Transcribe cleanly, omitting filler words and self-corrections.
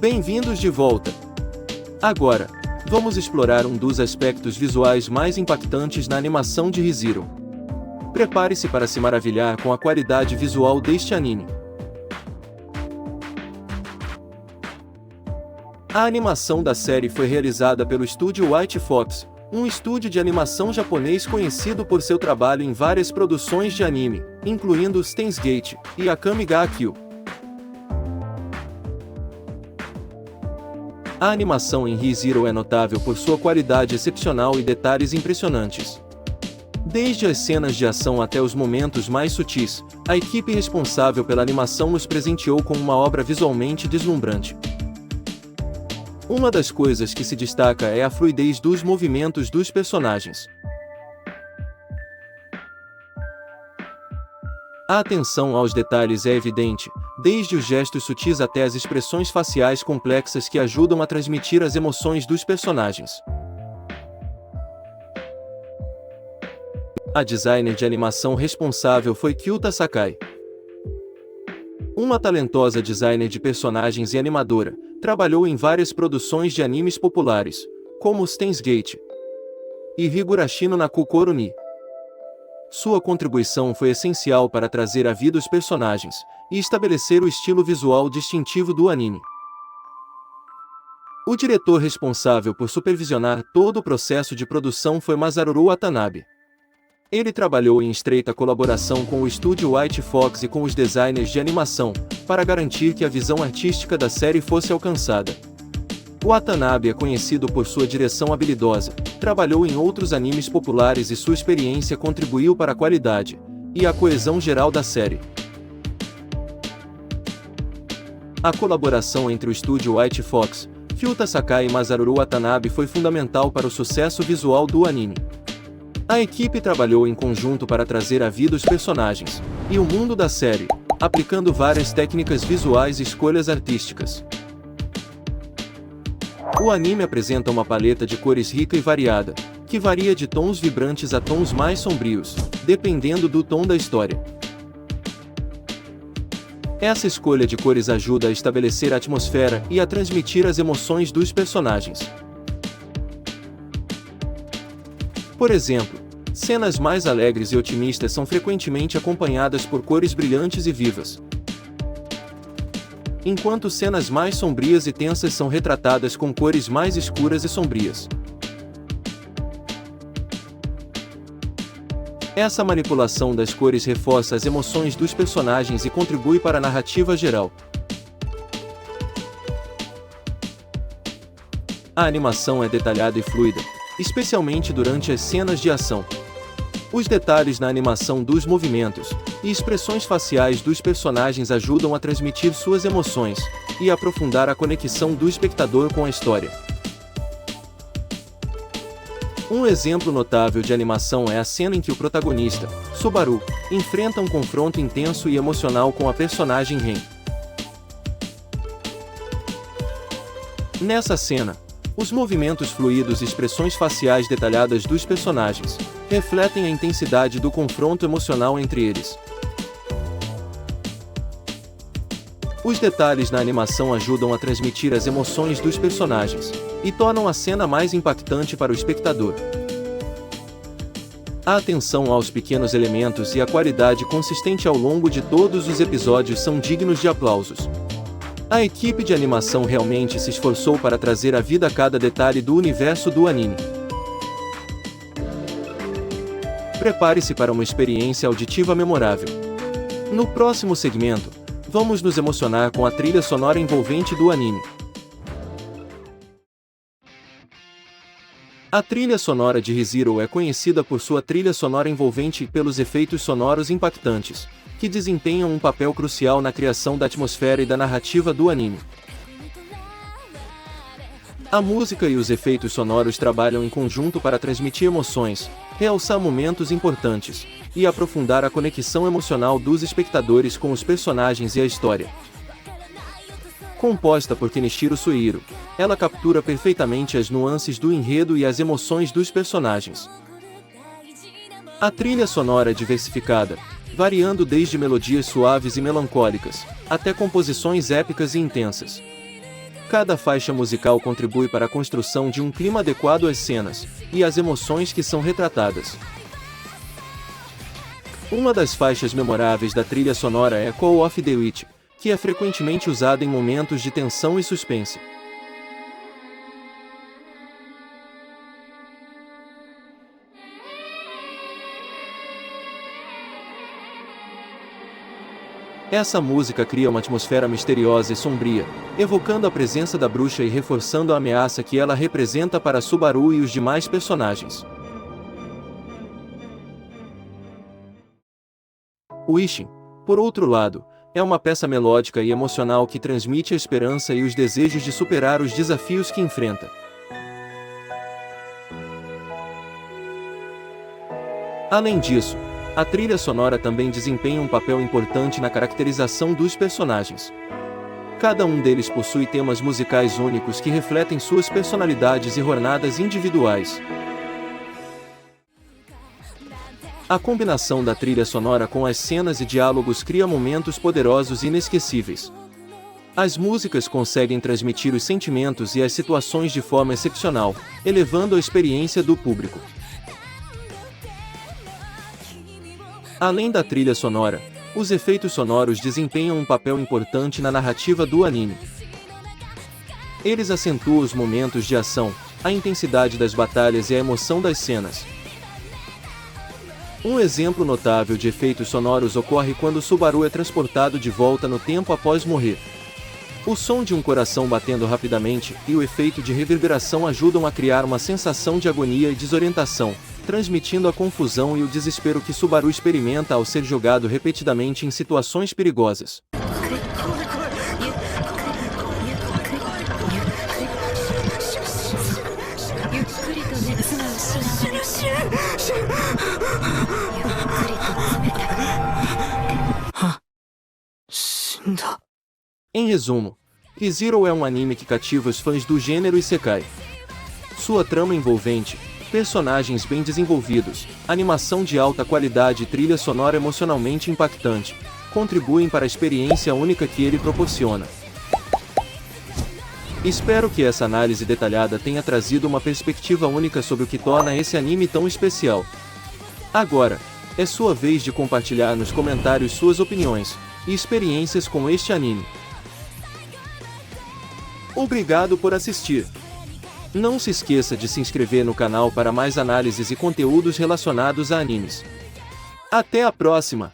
Bem-vindos de volta! Agora, vamos explorar um dos aspectos visuais mais impactantes na animação de Re:Zero. Prepare-se para se maravilhar com a qualidade visual deste anime. A animação da série foi realizada pelo estúdio White Fox, um estúdio de animação japonês conhecido por seu trabalho em várias produções de anime, incluindo Steins Gate e Akame ga Kill. A animação em Re:Zero é notável por sua qualidade excepcional e detalhes impressionantes. Desde as cenas de ação até os momentos mais sutis, a equipe responsável pela animação nos presenteou com uma obra visualmente deslumbrante. Uma das coisas que se destaca é a fluidez dos movimentos dos personagens. A atenção aos detalhes é evidente, desde os gestos sutis até as expressões faciais complexas que ajudam a transmitir as emoções dos personagens. A designer de animação responsável foi Kyuta Sakai. Uma talentosa designer de personagens e animadora, trabalhou em várias produções de animes populares, como Steins Gate e Higurashi no Kokoro ni. Sua contribuição foi essencial para trazer à vida os personagens e estabelecer o estilo visual distintivo do anime. O diretor responsável por supervisionar todo o processo de produção foi Masaru Watanabe. Ele trabalhou em estreita colaboração com o estúdio White Fox e com os designers de animação, para garantir que a visão artística da série fosse alcançada. Watanabe é conhecido por sua direção habilidosa, trabalhou em outros animes populares e sua experiência contribuiu para a qualidade e a coesão geral da série. A colaboração entre o estúdio White Fox, Kyuta Sakai e Masaru Watanabe foi fundamental para o sucesso visual do anime. A equipe trabalhou em conjunto para trazer à vida os personagens e o mundo da série, aplicando várias técnicas visuais e escolhas artísticas. O anime apresenta uma paleta de cores rica e variada, que varia de tons vibrantes a tons mais sombrios, dependendo do tom da história. Essa escolha de cores ajuda a estabelecer a atmosfera e a transmitir as emoções dos personagens. Por exemplo, cenas mais alegres e otimistas são frequentemente acompanhadas por cores brilhantes e vivas, enquanto cenas mais sombrias e tensas são retratadas com cores mais escuras e sombrias. Essa manipulação das cores reforça as emoções dos personagens e contribui para a narrativa geral. A animação é detalhada e fluida, especialmente durante as cenas de ação. Os detalhes na animação dos movimentos e expressões faciais dos personagens ajudam a transmitir suas emoções e a aprofundar a conexão do espectador com a história. Um exemplo notável de animação é a cena em que o protagonista, Subaru, enfrenta um confronto intenso e emocional com a personagem Ren. Nessa cena, os movimentos fluidos e expressões faciais detalhadas dos personagens refletem a intensidade do confronto emocional entre eles. Os detalhes na animação ajudam a transmitir as emoções dos personagens e tornam a cena mais impactante para o espectador. A atenção aos pequenos elementos e a qualidade consistente ao longo de todos os episódios são dignos de aplausos. A equipe de animação realmente se esforçou para trazer à vida cada detalhe do universo do anime. Prepare-se para uma experiência auditiva memorável. No próximo segmento, vamos nos emocionar com a trilha sonora envolvente do anime. A trilha sonora de Re:Zero é conhecida por sua trilha sonora envolvente e pelos efeitos sonoros impactantes, que desempenham um papel crucial na criação da atmosfera e da narrativa do anime. A música e os efeitos sonoros trabalham em conjunto para transmitir emoções, realçar momentos importantes e aprofundar a conexão emocional dos espectadores com os personagens e a história. Composta por Kenichiro Suiro, ela captura perfeitamente as nuances do enredo e as emoções dos personagens. A trilha sonora é diversificada, variando desde melodias suaves e melancólicas, até composições épicas e intensas. Cada faixa musical contribui para a construção de um clima adequado às cenas e às emoções que são retratadas. Uma das faixas memoráveis da trilha sonora é Call of Duty, que é frequentemente usada em momentos de tensão e suspense. Essa música cria uma atmosfera misteriosa e sombria, evocando a presença da bruxa e reforçando a ameaça que ela representa para Subaru e os demais personagens. Wishing, por outro lado, é uma peça melódica e emocional que transmite a esperança e os desejos de superar os desafios que enfrenta. Além disso, a trilha sonora também desempenha um papel importante na caracterização dos personagens. Cada um deles possui temas musicais únicos que refletem suas personalidades e jornadas individuais. A combinação da trilha sonora com as cenas e diálogos cria momentos poderosos e inesquecíveis. As músicas conseguem transmitir os sentimentos e as situações de forma excepcional, elevando a experiência do público. Além da trilha sonora, os efeitos sonoros desempenham um papel importante na narrativa do anime. Eles acentuam os momentos de ação, a intensidade das batalhas e a emoção das cenas. Um exemplo notável de efeitos sonoros ocorre quando Subaru é transportado de volta no tempo após morrer. O som de um coração batendo rapidamente e o efeito de reverberação ajudam a criar uma sensação de agonia e desorientação, transmitindo a confusão e o desespero que Subaru experimenta ao ser jogado repetidamente em situações perigosas. Em resumo, Re:Zero é um anime que cativa os fãs do gênero Isekai. Sua trama envolvente, personagens bem desenvolvidos, animação de alta qualidade e trilha sonora emocionalmente impactante, contribuem para a experiência única que ele proporciona. Espero que essa análise detalhada tenha trazido uma perspectiva única sobre o que torna esse anime tão especial. Agora, é sua vez de compartilhar nos comentários suas opiniões e experiências com este anime. Obrigado por assistir! Não se esqueça de se inscrever no canal para mais análises e conteúdos relacionados a animes. Até a próxima!